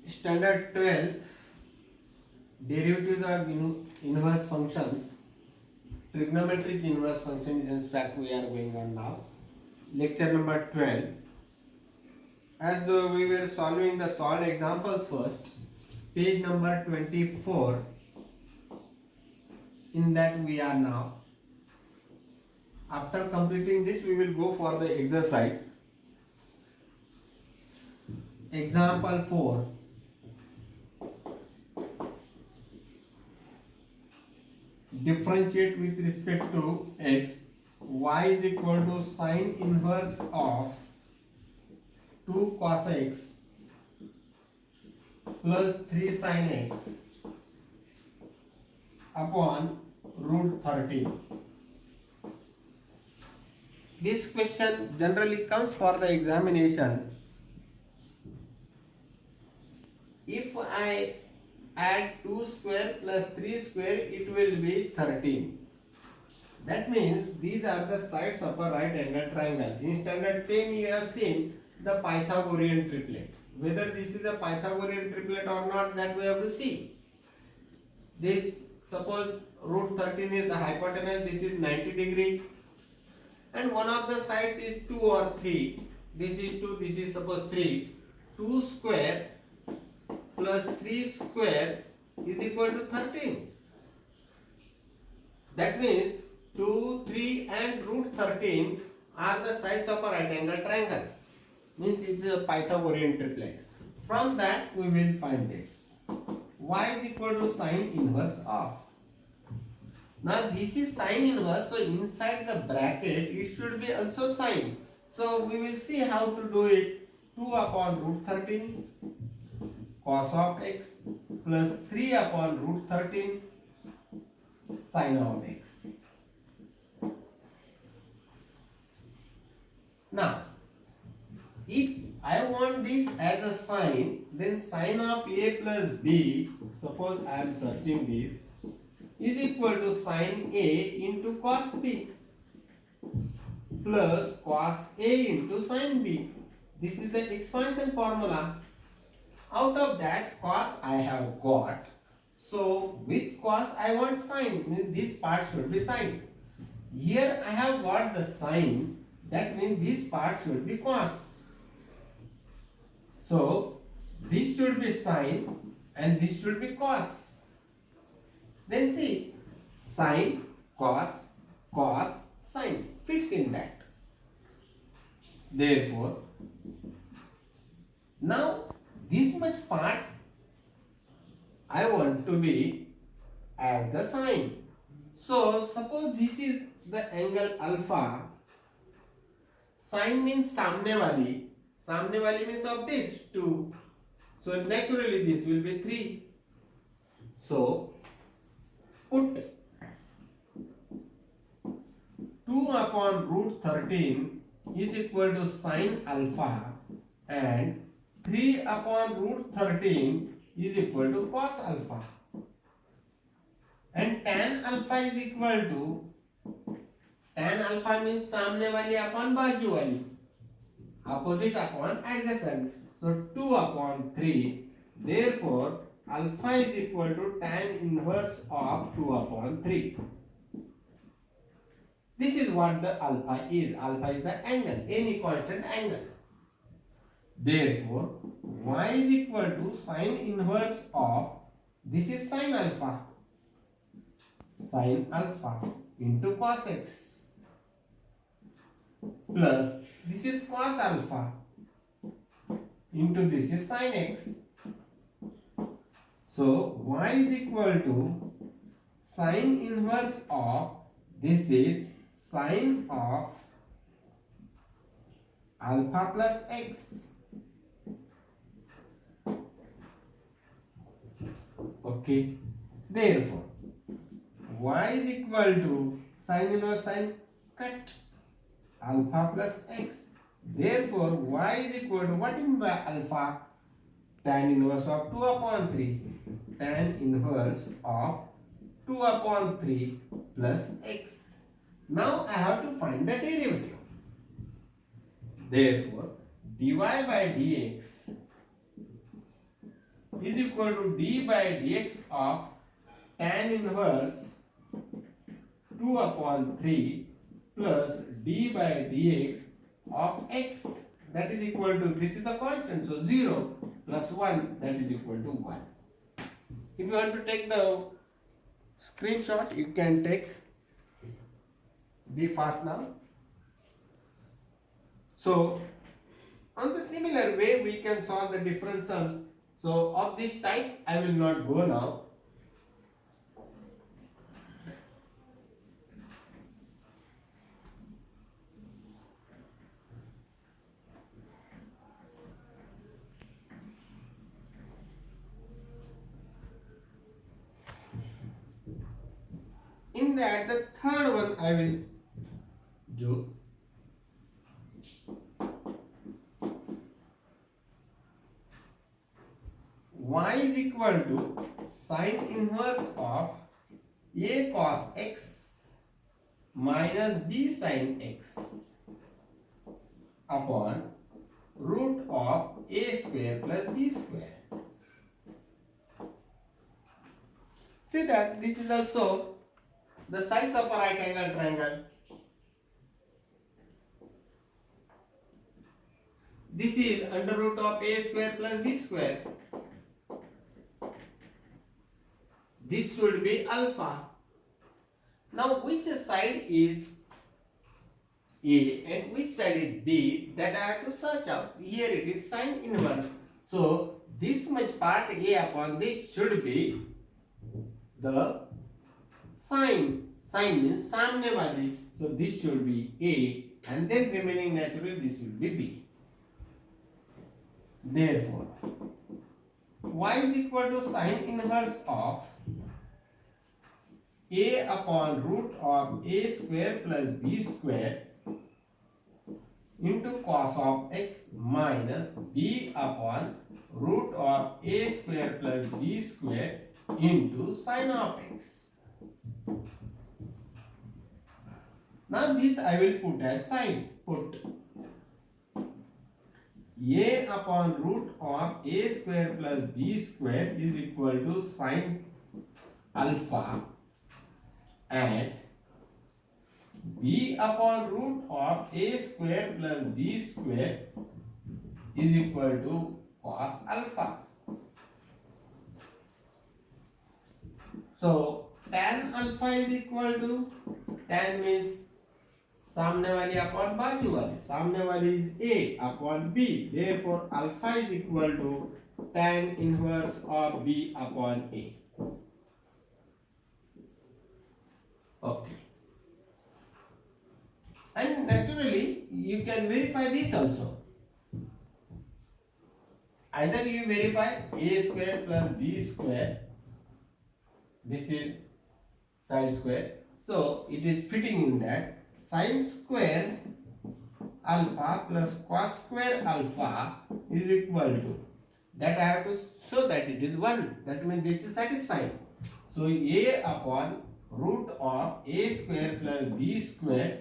Standard 12 derivatives of inverse functions. Trigonometric inverse function is in fact we are going on now. Lecture number 12. As we were solving the solved examples first, page number 24. In that we are now. After completing this, we will go for the exercise. Example 4. Differentiate with respect to x. Y is equal to sine inverse of 2 cos x plus 3 sin x upon root 13. This question generally comes for the examination. If I add 2 square plus 3 square, it will be 13. That means these are the sides of a right angle triangle. In standard 10 you have seen the Pythagorean triplet. Whether this is a Pythagorean triplet or not, that we have to see. This, suppose root 13 is the hypotenuse, this is 90 degree, and one of the sides is 2 or 3. This is 2, this is suppose 3. 2 square plus 3 square is equal to 13. That means 2, 3 and root 13 are the sides of a right angle triangle. Means it is a Pythagorean triplet. From that we will find this. Y is equal to sine inverse of. Now this is sine inverse, so inside the bracket it should be also sine. So we will see how to do it. 2 upon root 13 cos of x plus 3 upon root 13 sin of x. Now, if I want this as a sine, then sin of a plus b, suppose I am searching this, is equal to sin a into cos b plus cos a into sin b. This is the expansion formula. Out of that, cos I have got. So with cos I want sine, means this part should be sine. Here I have got the sine, that means this part should be cos. So this should be sine and this should be cos. Then see, sine, cos, cos, sine fits in that. Therefore, now this much part I want to be as the sine. So suppose this is the angle alpha. Sine means सामने वाली. सामने वाली means of this 2. So naturally this will be 3. So put 2 upon root 13 is equal to sine alpha and 3 upon root 13 is equal to cos alpha. And tan alpha is equal to, tan alpha means सामने वाली upon बाजू वाली, opposite upon adjacent. So 2 upon 3. Therefore, alpha is equal to tan inverse of 2 upon 3. This is what the alpha is. Alpha is the angle, any constant angle. Therefore, y is equal to sine inverse of, this is sine alpha into cos x plus this is cos alpha into this is sin x. So y is equal to sine inverse of, this is sine of alpha plus x. Okay. Therefore, y is equal to sine inverse sine cut alpha plus x. Therefore, y is equal to, what is by alpha? Tan inverse of 2 upon 3. Tan inverse of 2 upon 3 plus x. Now I have to find the derivative. Therefore, dy by dx is equal to d by dx of tan inverse 2 upon 3 plus d by dx of x, that is equal to, this is a constant, so 0 plus 1, that is equal to 1. If you want to take the screenshot, you can take. Be fast now. So on the similar way we can solve the different sums. So of this type I will not go now. In that, the third one I will do. Y is equal to sine inverse of a cos x minus b sin x upon root of a square plus b square. See that this is also the sides of a right angle triangle. This is under root of a square plus b square. This should be alpha. Now which side is A and which side is B, that I have to search out. Here it is sine inverse. So this much part A upon this should be the sine. Sine means सामने वाली. So this should be A and then remaining naturally this will be B. Therefore, y is equal to sine inverse of a upon root of a square plus b square into cos of x minus b upon root of a square plus b square into sin of x. Now this I will put as sine. Put a upon root of a square plus b square is equal to sine alpha, and b upon root of a square plus b square is equal to cos alpha. So tan alpha is equal to, tan means सामने वाली upon बाजू वाली, सामने वाली is a upon b, therefore alpha is equal to tan inverse of b upon a. Okay. And naturally you can verify this also. Either you verify a square plus b square, this is side square, so it is fitting in that sin square alpha plus cos square alpha is equal to, that I have to show that it is 1, that means this is satisfying. So a upon root of a square plus b square,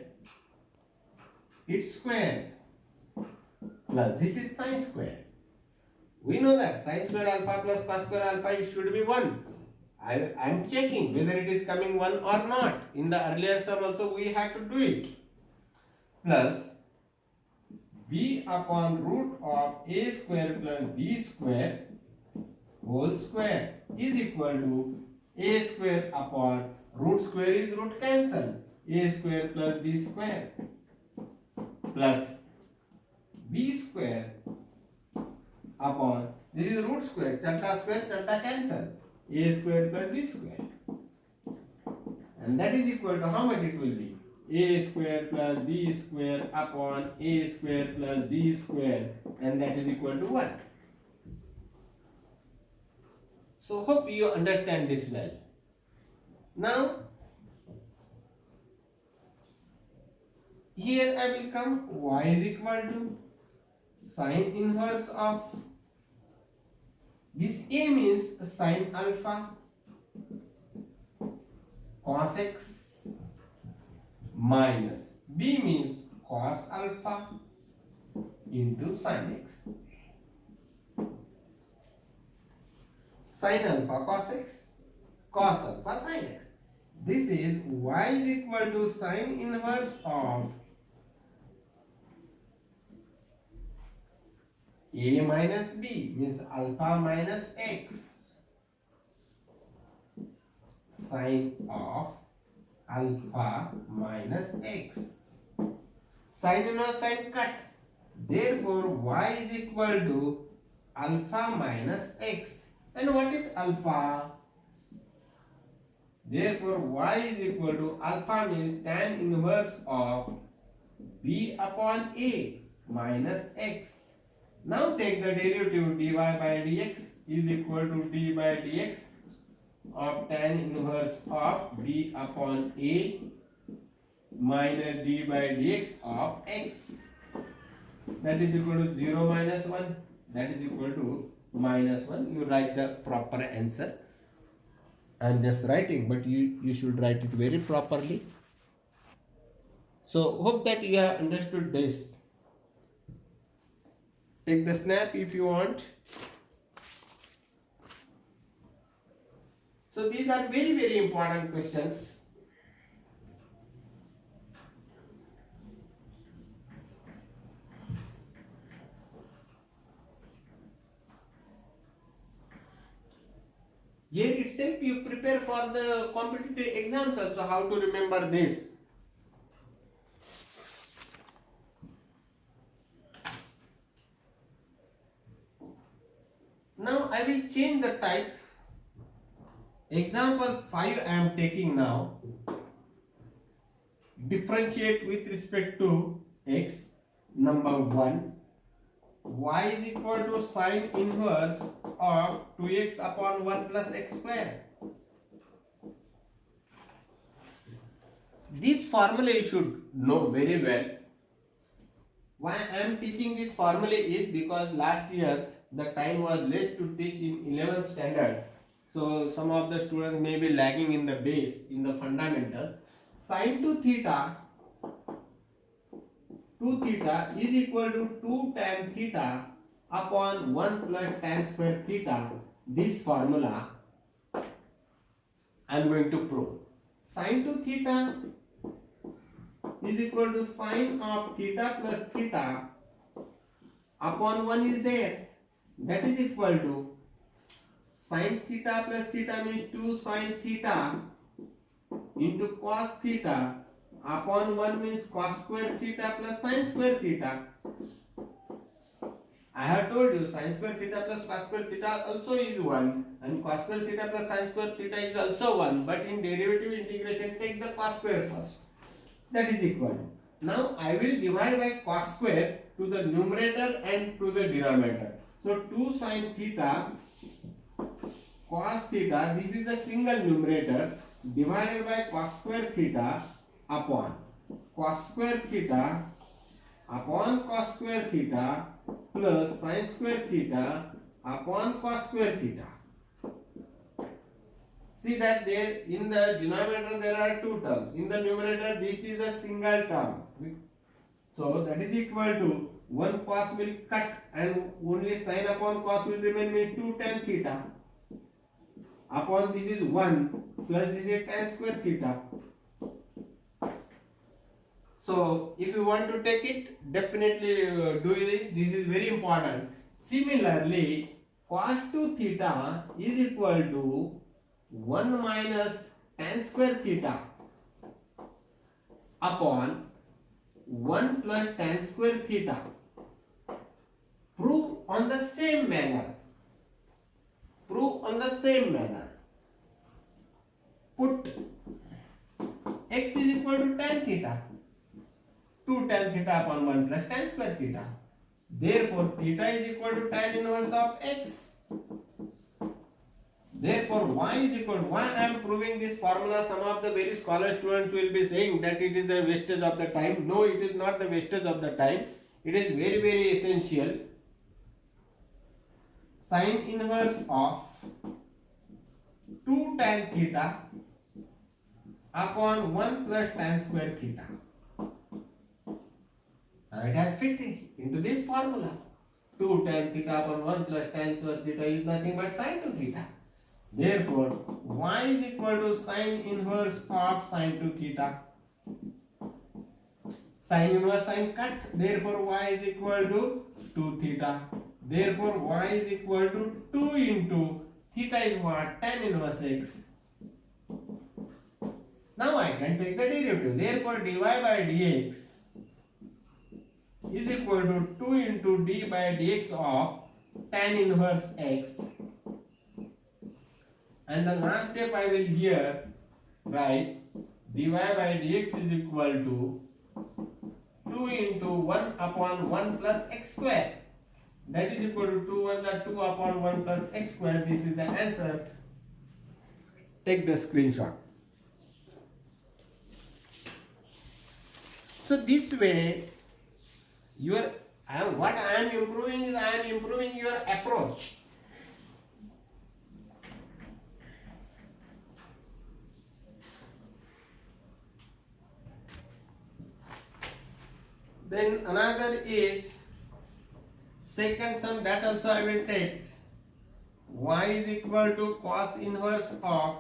its square, plus this is sin square. We know that sin square alpha plus cos square alpha, it should be 1. I am checking whether it is coming 1 or not. In the earlier sum also we had to do it. Plus b upon root of a square plus b square whole square is equal to a square upon root square is root cancel, a square plus b square plus b square upon, this is root square, chatta cancel, a square plus b square, and that is equal to how much it will be, a square plus b square upon a square plus b square, and that is equal to 1. So hope you understand this well. Now here I will come, y is equal to sine inverse of, this a means sine alpha cos x minus b means cos alpha into sin x. sin alpha cos x, cos alpha sin x. This is y is equal to sin inverse of a minus b, means alpha minus x, sin of alpha minus x. Sin inverse sin cut. Therefore, y is equal to alpha minus x. And what is alpha? Therefore, y is equal to alpha means tan inverse of b upon a minus x. Now take the derivative dy by dx is equal to d by dx of tan inverse of b upon a minus d by dx of x. That is equal to 0 minus 1. That is equal to minus 1. You write the proper answer. I am just writing, but you should write it very properly. So hope that you have understood this. Take the snap if you want. So these are very important questions. Here itself you prepare for the competitive exams also, how to remember this. Now I will change the type. Example 5 I am taking now. Differentiate with respect to x. Number 1. Y is equal to sin inverse of 2x upon 1 plus x square. This formula you should know very well. Why I am teaching this formula is because last year the time was less to teach in 11th standard. So some of the students may be lagging in the base, in the fundamental. Sin 2 theta is equal to 2 tan theta upon 1 plus tan square theta. This formula I am going to prove. Sin 2 theta is equal to sin of theta plus theta upon 1 is there. That is equal to sin theta plus theta means 2 sin theta into cos theta upon 1 means cos square theta plus sin square theta. I have told you sin square theta plus cos square theta also is 1 and cos square theta plus sin square theta is also 1, but in derivative integration take the cos square first. That is equal to. Now I will divide by cos square to the numerator and to the denominator. So 2 sin theta cos theta, this is the single numerator, divided by cos square theta upon cos square theta upon cos square theta plus sin square theta upon cos square theta. See that there in the denominator there are two terms. In the numerator this is a single term. So that is equal to 1 cos will cut and only sin upon cos will remain with 2 tan theta. Upon this is 1 plus this is tan square theta. So if you want to take it, definitely do this. This is very important. Similarly, cos 2 theta is equal to 1 minus tan square theta upon 1 plus tan square theta. Prove on the same manner. Prove on the same manner. Put x is equal to tan theta. 2 tan theta upon 1 plus tan square theta. Therefore, theta is equal to tan inverse of x. Therefore, y is equal to, why I am proving this formula? Some of the very scholar students will be saying that it is the wastage of the time. No, it is not the wastage of the time. It is very essential. Sin inverse of 2 tan theta upon 1 plus tan square theta. Now it has fit into this formula. 2 tan theta upon 1 plus tan square theta is nothing but sin 2 theta. Therefore, y is equal to sine inverse of sine 2 theta. Sine inverse sine cut. Therefore, y is equal to 2 theta. Therefore, y is equal to 2 into theta is what? Tan inverse x. Now I can take the derivative. Therefore, dy by dx is equal to 2 into d by dx of tan inverse x. And the last step I will here write dy by dx is equal to 2 into 1 upon 1 plus x square. That is equal to 2 1 the 2 upon 1 plus x square. This is the answer. Take the screenshot. So this way, what I am improving is I am improving your approach. Then another is second sum, that also I will take. Y is equal to cos inverse of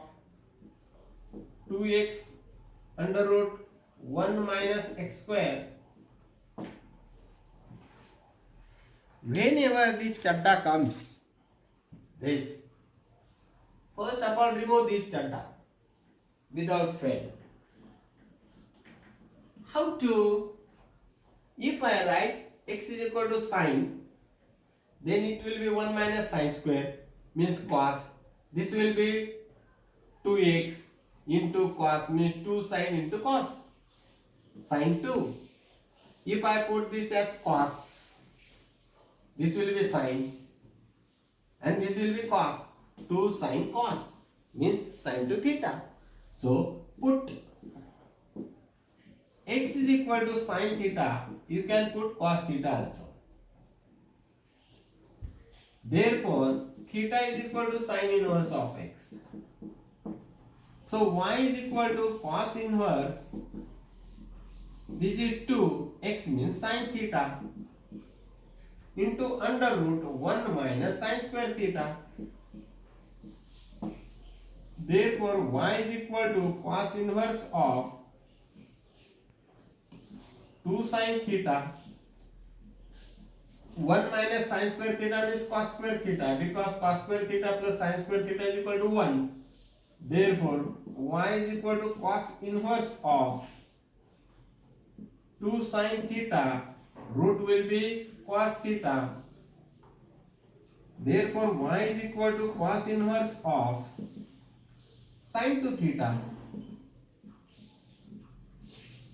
2x under root 1 minus x square. Whenever this chadda comes, this, first of all remove this chadda without fail. How to? If I write x is equal to sine, then it will be 1 minus sine square, means cos. This will be 2x into cos, means 2 sine into cos. Sine 2. If I put this as cos, this will be sine and this will be cos. 2 sine cos means sine to theta. So put x is equal to sine theta. You can put cos theta also. Therefore, theta is equal to sine inverse of x. So y is equal to cos inverse. This is 2, x means sine theta into under root 1 minus sine square theta. Therefore, y is equal to cos inverse of 2 sine theta. 1 minus sine square theta means cos square theta, because cos square theta plus sine square theta is equal to 1. Therefore, y is equal to cos inverse of 2 sine theta, root will be cos theta. Therefore, y is equal to cos inverse of sine to theta.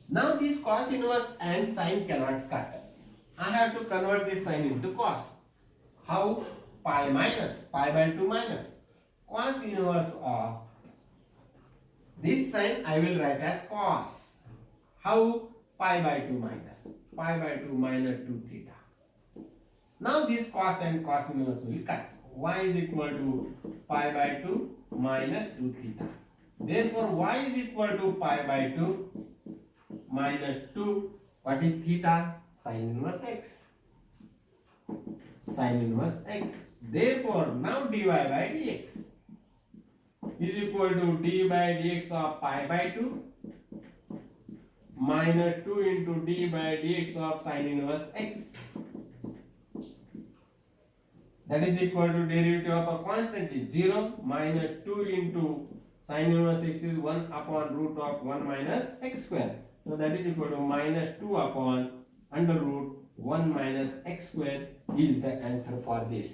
Now this cos inverse and sine cannot cut. I have to convert this sine into cos. How? Pi minus, pi by 2 minus cos inverse of this sine I will write as cos. How? Pi by 2 minus, pi by 2 minus 2 theta. Now this cos and cos inverse will cut. Y is equal to pi by 2 minus 2 theta. Therefore, y is equal to pi by 2 minus 2. What is theta? Sin inverse x. Sin inverse x. Therefore, now dy by dx is equal to d by dx of pi by 2 minus 2 into d by dx of sin inverse x. That is equal to derivative of a constant is 0 minus 2 into sin inverse x is 1 upon root of 1 minus x square. So that is equal to minus 2 upon under root 1 minus x square is the answer for this.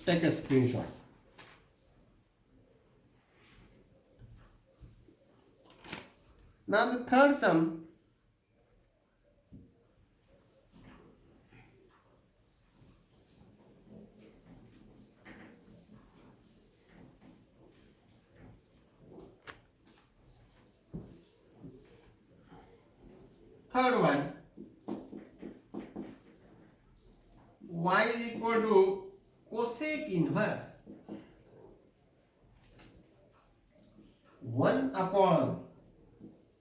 Take a screenshot. Now the third sum. Third one, y is equal to cosec inverse 1 upon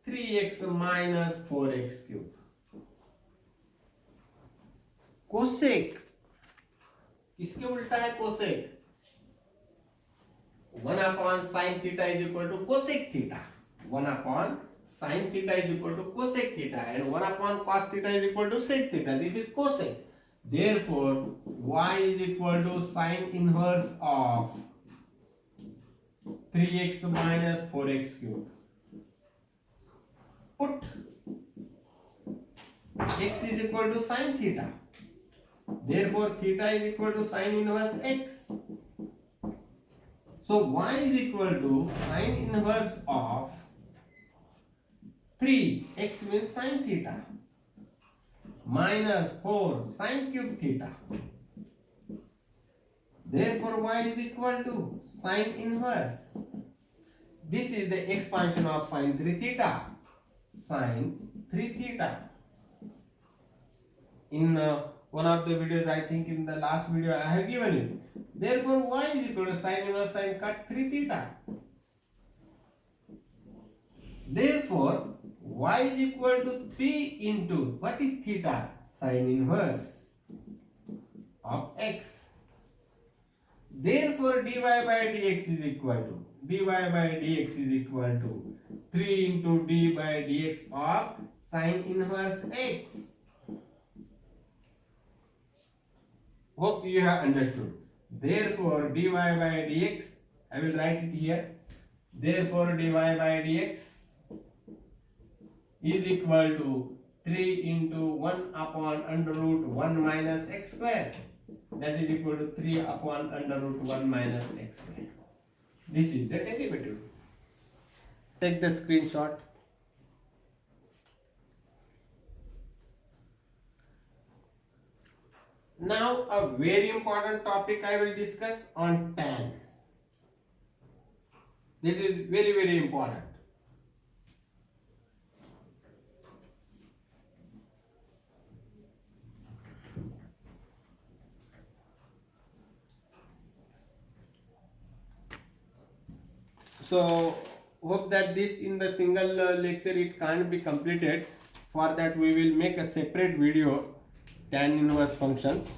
3x minus 4x cube. Cosec किसके उल्टा है? Cosec 1 upon sine theta is equal to cosec theta. 1 upon sine theta is equal to cosec theta, and 1 upon cos theta is equal to sec theta. This is cosec. Therefore, y is equal to sine inverse of 3x minus 4x cubed. Put x is equal to sine theta. Therefore, theta is equal to sine inverse x. So, y is equal to sine inverse of 3, x means sine theta, minus 4 sine cube theta. Therefore, y is equal to sine inverse. This is the expansion of sine 3 theta. Sine 3 theta. In one of the videos, I think in the last video I have given it. Therefore, y is equal to sine inverse sine cut 3 theta. Therefore, y is equal to 3 into, what is theta? Sine inverse of x. Therefore, dy by dx is equal to, 3 into d by dx of sine inverse x. Hope you have understood. Therefore, dy by dx, I will write it here. Therefore, dy by dx is equal to 3 into 1 upon under root 1 minus x square. That is equal to 3 upon under root 1 minus x square. This is the derivative. Take the screenshot. Now a very important topic I will discuss on tan. This is very, very important. So hope that this in the single lecture it can't be completed. For that we will make a separate video, tan inverse functions.